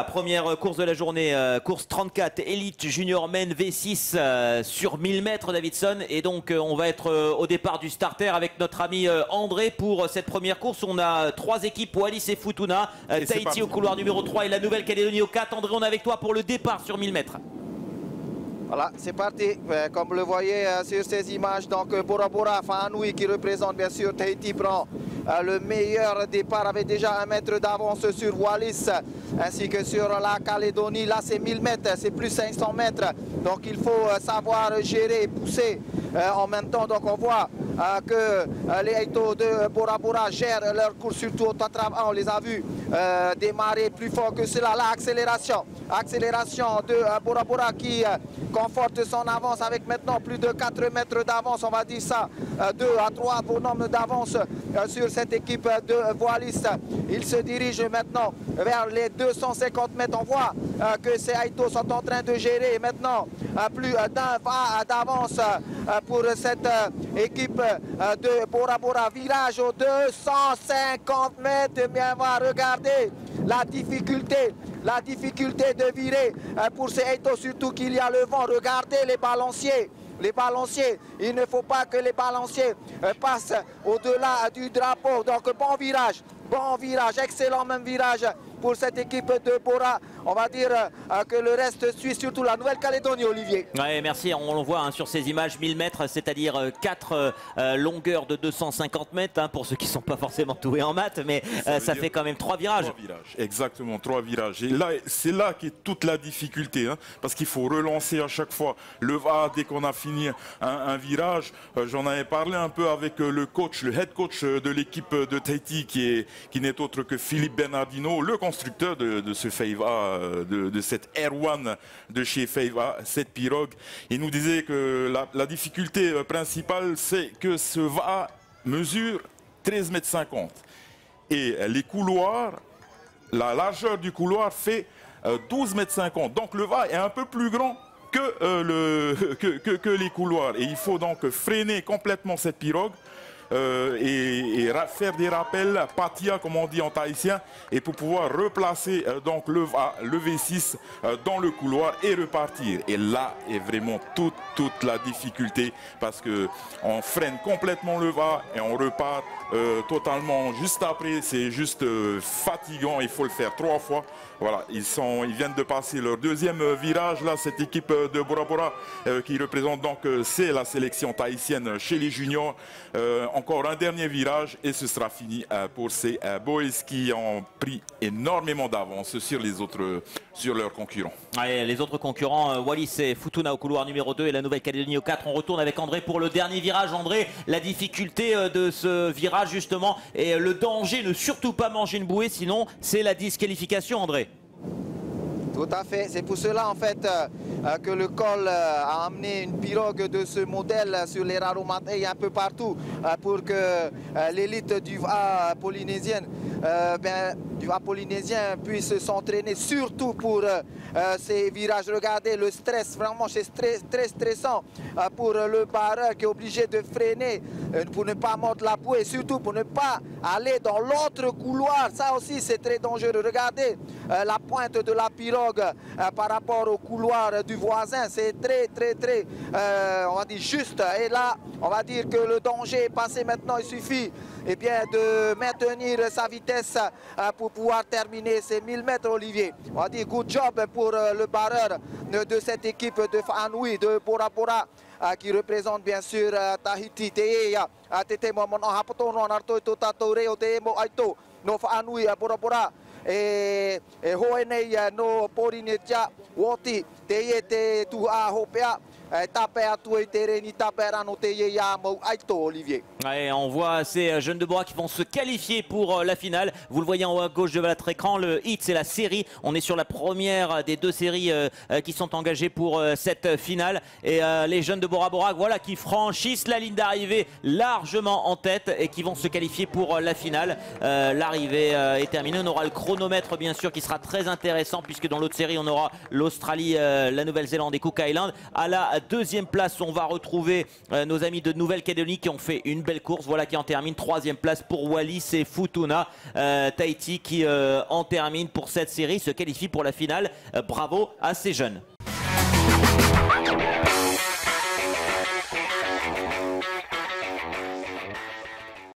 première course de la journée, course 34, Elite Junior Men V6 sur 1000 mètres, Davidson. Et donc on va être au départ du starter avec notre ami André pour cette première course. On a 3 équipes, Wallis et Futuna, Tahiti au couloir numéro 3 et la Nouvelle-Calédonie au 4. André, on est avec toi pour le départ sur 1000 mètres. Voilà, c'est parti. Comme vous le voyez sur ces images, donc Bora Bora Whanui qui représente bien sûr Tahiti prend le meilleur départ avec déjà 1 mètre d'avance sur Wallis ainsi que sur la Calédonie. Là c'est 1000 mètres, c'est plus 500 mètres. Donc il faut savoir gérer et pousser en même temps. Donc on voit que les Aito de Bora Bora gèrent leur course, surtout au Tatrav 1. On les a vus démarrer plus fort que cela. Là, accélération de Bora Bora qui conforte son avance avec maintenant plus de 4 mètres d'avance, on va dire ça, 2 à 3 bonhommes d'avance sur cette équipe de Wallis. Il se dirige maintenant vers les 250 mètres. On voit que ces Aito sont en train de gérer maintenant plus d'un pas d'avance pour cette équipe de Bora Bora. Virage aux 250 mètres, bien on va regarder la difficulté de virer pour ces Aito, surtout qu'il y a le vent. Regardez les balanciers. Il ne faut pas que les balanciers passent au-delà du drapeau. Donc bon virage, excellent même virage pour cette équipe de Bora. On va dire que le reste suit, surtout la Nouvelle-Calédonie, Olivier. Ouais, merci, on le voit sur ces images, 1000 mètres, c'est-à-dire 4 longueurs de 250 mètres, pour ceux qui ne sont pas forcément doués en maths, mais ça fait quand même 3 virages. 3 virages, exactement, 3 virages. Et là, c'est là qu'est toute la difficulté, parce qu'il faut relancer à chaque fois le VA dès qu'on a fini un virage. J'en avais parlé un peu avec le head coach de l'équipe de Tahiti, qui n'est autre que Philippe Bernardino, le constructeur de ce Feiva, de cette Air1 de chez Feiva, cette pirogue. Il nous disait que la difficulté principale, c'est que ce VA mesure 13,50 m. Et les couloirs, la largeur du couloir fait 12,50 m. Donc le VA est un peu plus grand que les couloirs. Et il faut donc freiner complètement cette pirogue. Et faire des rappels patia comme on dit en tahitien, et pour pouvoir replacer donc le V6 dans le couloir et repartir. Et là est vraiment toute la difficulté, parce que on freine complètement le VA et on repart totalement juste après. C'est juste fatigant, il faut le faire 3 fois. Voilà, ils viennent de passer leur 2e virage là, cette équipe de Bora Bora qui représente donc c'est la sélection tahitienne chez les juniors. Encore un dernier virage et ce sera fini pour ces boys qui ont pris énormément d'avance sur leurs concurrents. Allez, les autres concurrents, Wallis et Futuna au couloir numéro 2 et la Nouvelle-Calédonie au 4. On retourne avec André pour le dernier virage. André, la difficulté de ce virage justement et le danger, ne surtout pas manger une bouée, sinon c'est la disqualification, André. Tout à fait, c'est pour cela en fait que le col a amené une pirogue de ce modèle sur les Raromatei et un peu partout pour que l'élite du VA polynésien puisse s'entraîner, surtout pour ces virages. Regardez le stress, vraiment c'est très stressant pour le barreur qui est obligé de freiner pour ne pas mordre la bouée, surtout pour ne pas aller dans l'autre couloir. Ça aussi c'est très dangereux. Regardez la pointe de la pirogue par rapport au couloir du voisin, c'est très on va dire juste. Et là on va dire que le danger est passé. Maintenant il suffit de maintenir sa vitesse pour pouvoir terminer ces 1000 mètres, Olivier. On va dire good job pour le barreur de cette équipe de Whanui, de Bora Bora, qui représente bien sûr Tahiti. Tete mo mono hapoto no narto to tatoreo te mo aito no Whanui Bora Bora e hoe nei no Polynesia woti te tu a hopea Olivier. Ouais, on voit ces jeunes de Bora qui vont se qualifier pour la finale. Vous le voyez en haut à gauche de votre écran, le hit c'est la série. On est sur la première des 2 séries qui sont engagées pour cette finale. Et les jeunes de Bora Bora, voilà, qui franchissent la ligne d'arrivée largement en tête et qui vont se qualifier pour la finale. L'arrivée est terminée. On aura le chronomètre bien sûr qui sera très intéressant, puisque dans l'autre série on aura l'Australie, la Nouvelle-Zélande et Cook Island. À la la deuxième place, on va retrouver nos amis de Nouvelle-Calédonie qui ont fait une belle course. Voilà qui en termine. Troisième place pour Wallis et Futuna. Tahiti qui en termine pour cette série, se qualifie pour la finale. Bravo à ces jeunes.